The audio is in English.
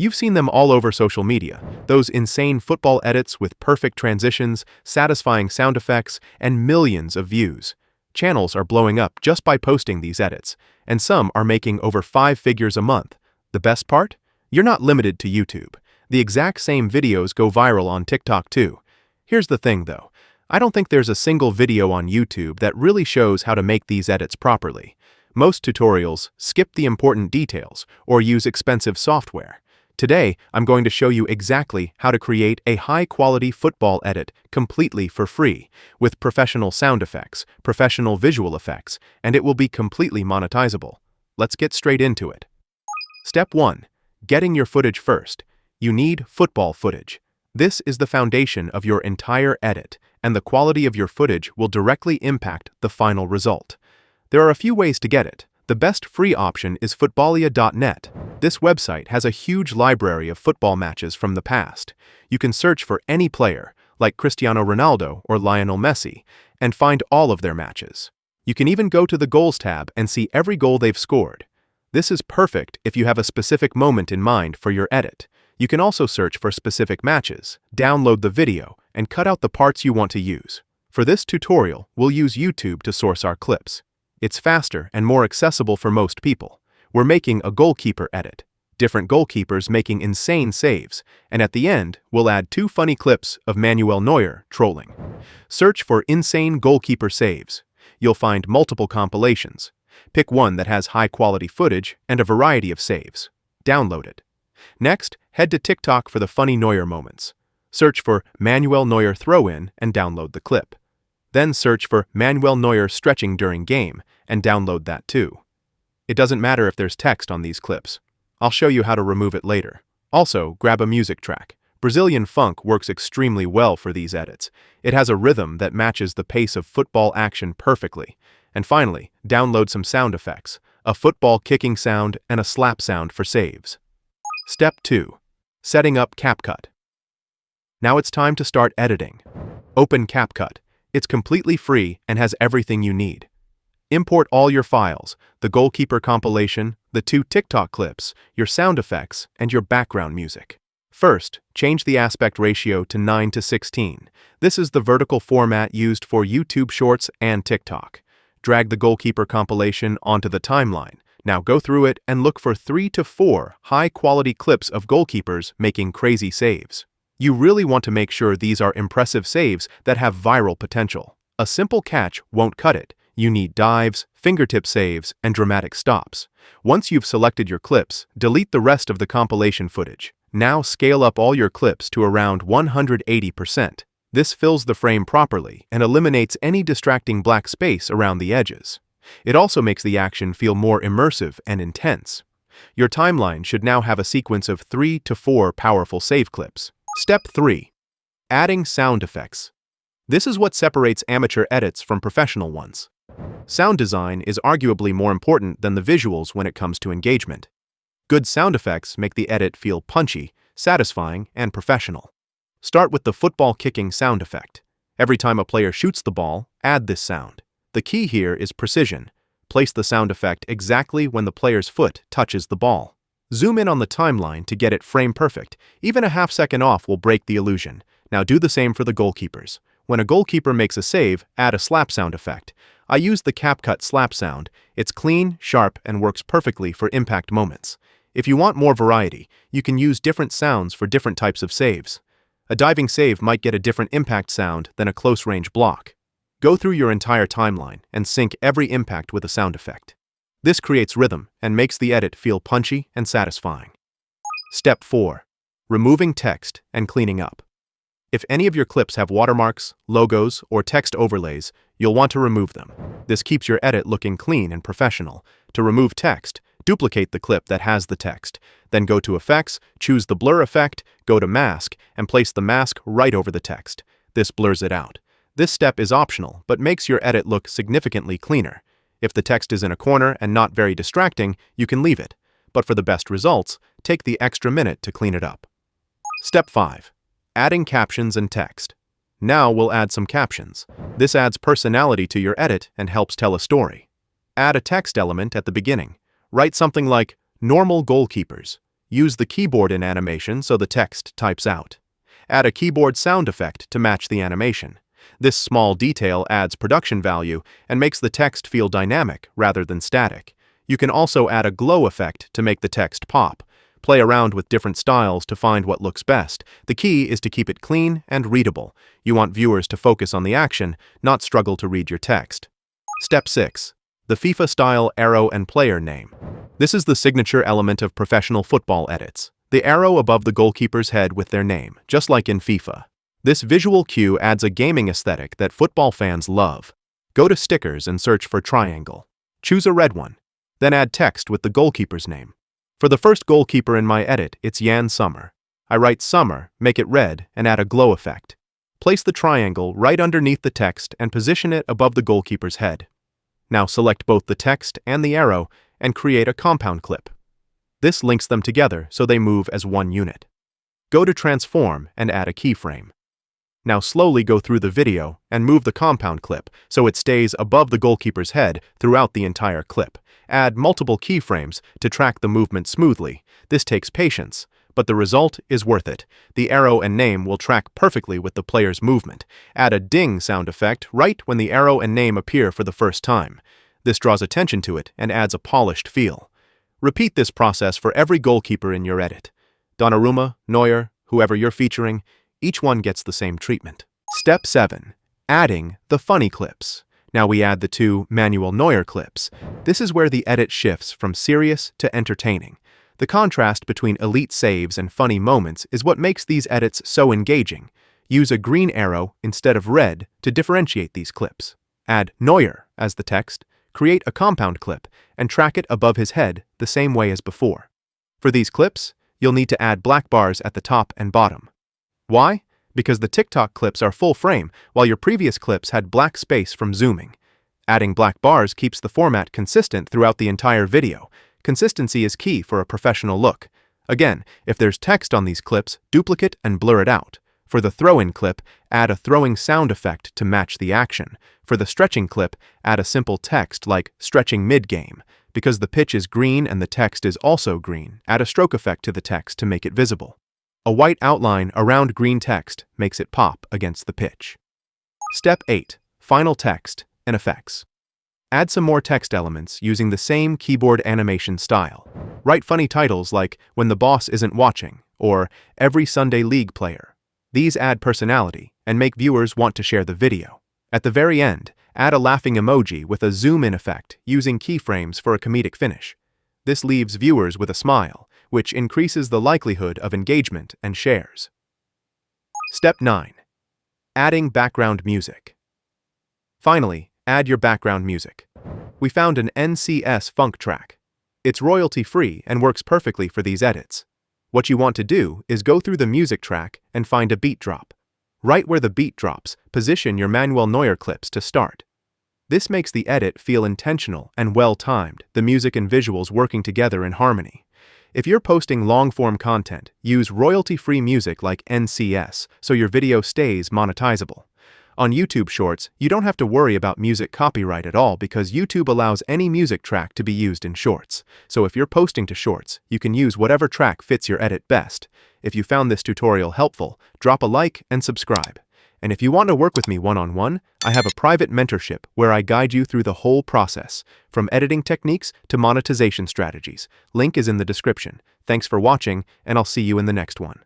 You've seen them all over social media, those insane football edits with perfect transitions, satisfying sound effects, and millions of views. Channels are blowing up just by posting these edits, and some are making over 5 figures a month. The best part? You're not limited to YouTube. The exact same videos go viral on TikTok too. Here's the thing though, I don't think there's a single video on YouTube that really shows how to make these edits properly. Most tutorials skip the important details or use expensive software. Today, I'm going to show you exactly how to create a high-quality football edit completely for free, with professional sound effects, professional visual effects, and it will be completely monetizable. Let's get straight into it. Step 1. Getting your footage first. You need football footage. This is the foundation of your entire edit, and the quality of your footage will directly impact the final result. There are a few ways to get it. The best free option is footballia.net. This website has a huge library of football matches from the past. You can search for any player, like Cristiano Ronaldo or Lionel Messi, and find all of their matches. You can even go to the Goals tab and see every goal they've scored. This is perfect if you have a specific moment in mind for your edit. You can also search for specific matches, download the video, and cut out the parts you want to use. For this tutorial, we'll use YouTube to source our clips. It's faster and more accessible for most people. We're making a goalkeeper edit. Different goalkeepers making insane saves, and at the end, we'll add 2 funny clips of Manuel Neuer trolling. Search for insane goalkeeper saves. You'll find multiple compilations. Pick one that has high-quality footage and a variety of saves. Download it. Next, head to TikTok for the funny Neuer moments. Search for Manuel Neuer throw-in and download the clip. Then search for Manuel Neuer stretching during game and download that too. It doesn't matter if there's text on these clips. I'll show you how to remove it later. Also, grab a music track. Brazilian funk works extremely well for these edits. It has a rhythm that matches the pace of football action perfectly. And finally, download some sound effects, a football kicking sound and a slap sound for saves. Step 2. Setting up CapCut. Now it's time to start editing. Open CapCut. It's completely free and has everything you need. Import all your files, the goalkeeper compilation, the 2 TikTok clips, your sound effects, and your background music. First, change the aspect ratio to 9:16. This is the vertical format used for YouTube Shorts and TikTok. Drag the goalkeeper compilation onto the timeline. Now go through it and look for 3 to 4 high-quality clips of goalkeepers making crazy saves. You really want to make sure these are impressive saves that have viral potential. A simple catch won't cut it. You need dives, fingertip saves, and dramatic stops. Once you've selected your clips, delete the rest of the compilation footage. Now scale up all your clips to around 180%. This fills the frame properly and eliminates any distracting black space around the edges. It also makes the action feel more immersive and intense. Your timeline should now have a sequence of 3 to 4 powerful save clips. Step 3. Adding sound effects. This is what separates amateur edits from professional ones. Sound design is arguably more important than the visuals when it comes to engagement. Good sound effects make the edit feel punchy, satisfying, and professional. Start with the football kicking sound effect. Every time a player shoots the ball, add this sound. The key here is precision. Place the sound effect exactly when the player's foot touches the ball. Zoom in on the timeline to get it frame perfect. Even a half-second off will break the illusion. Now do the same for the goalkeepers. When a goalkeeper makes a save, add a slap sound effect. I use the CapCut slap sound. It's clean, sharp, and works perfectly for impact moments. If you want more variety, you can use different sounds for different types of saves. A diving save might get a different impact sound than a close-range block. Go through your entire timeline and sync every impact with a sound effect. This creates rhythm and makes the edit feel punchy and satisfying. Step 4. Removing text and cleaning up. If any of your clips have watermarks, logos, or text overlays, you'll want to remove them. This keeps your edit looking clean and professional. To remove text, duplicate the clip that has the text. Then go to Effects, choose the Blur effect, go to Mask, and place the mask right over the text. This blurs it out. This step is optional, but makes your edit look significantly cleaner. If the text is in a corner and not very distracting, you can leave it. But for the best results, take the extra minute to clean it up. Step 5. Adding captions and text. Now we'll add some captions. This adds personality to your edit and helps tell a story. Add a text element at the beginning. Write something like, "Normal goalkeepers." Use the keyboard in animation so the text types out. Add a keyboard sound effect to match the animation. This small detail adds production value and makes the text feel dynamic rather than static. You can also add a glow effect to make the text pop. Play around with different styles to find what looks best. The key is to keep it clean and readable. You want viewers to focus on the action, not struggle to read your text. Step 6. The FIFA-style arrow and player name. This is the signature element of professional football edits. The arrow above the goalkeeper's head with their name, just like in FIFA. This visual cue adds a gaming aesthetic that football fans love. Go to stickers and search for triangle. Choose a red one. Then add text with the goalkeeper's name. For the first goalkeeper in my edit, it's Jan Sommer. I write Sommer, make it red, and add a glow effect. Place the triangle right underneath the text and position it above the goalkeeper's head. Now select both the text and the arrow and create a compound clip. This links them together so they move as one unit. Go to Transform and add a keyframe. Now slowly go through the video and move the compound clip so it stays above the goalkeeper's head throughout the entire clip. Add multiple keyframes to track the movement smoothly. This takes patience, but the result is worth it. The arrow and name will track perfectly with the player's movement. Add a ding sound effect right when the arrow and name appear for the first time. This draws attention to it and adds a polished feel. Repeat this process for every goalkeeper in your edit. Donnarumma, Neuer, whoever you're featuring, each one gets the same treatment. Step 7. Adding the funny clips. Now we add the 2 Manuel Neuer clips. This is where the edit shifts from serious to entertaining. The contrast between elite saves and funny moments is what makes these edits so engaging. Use a green arrow instead of red to differentiate these clips. Add Neuer as the text, create a compound clip, and track it above his head the same way as before. For these clips, you'll need to add black bars at the top and bottom. Why? Because the TikTok clips are full frame, while your previous clips had black space from zooming. Adding black bars keeps the format consistent throughout the entire video. Consistency is key for a professional look. Again, if there's text on these clips, duplicate and blur it out. For the throw-in clip, add a throwing sound effect to match the action. For the stretching clip, add a simple text like stretching mid-game. Because the pitch is green and the text is also green, add a stroke effect to the text to make it visible. A white outline around green text makes it pop against the pitch. Step 8. Final text and effects. Add some more text elements using the same keyboard animation style. Write funny titles like "When the Boss Isn't Watching" or "Every Sunday League Player." These add personality and make viewers want to share the video. At the very end, add a laughing emoji with a zoom-in effect using keyframes for a comedic finish. This leaves viewers with a smile, which increases the likelihood of engagement and shares. Step 9. Adding background music. Finally, add your background music. We found an NCS funk track. It's royalty-free and works perfectly for these edits. What you want to do is go through the music track and find a beat drop. Right where the beat drops, position your Manuel Neuer clips to start. This makes the edit feel intentional and well-timed, the music and visuals working together in harmony. If you're posting long-form content, use royalty-free music like NCS so your video stays monetizable. On YouTube Shorts, you don't have to worry about music copyright at all because YouTube allows any music track to be used in Shorts. So if you're posting to Shorts, you can use whatever track fits your edit best. If you found this tutorial helpful, drop a like and subscribe. And if you want to work with me one-on-one, I have a private mentorship where I guide you through the whole process, from editing techniques to monetization strategies. Link is in the description. Thanks for watching, and I'll see you in the next one.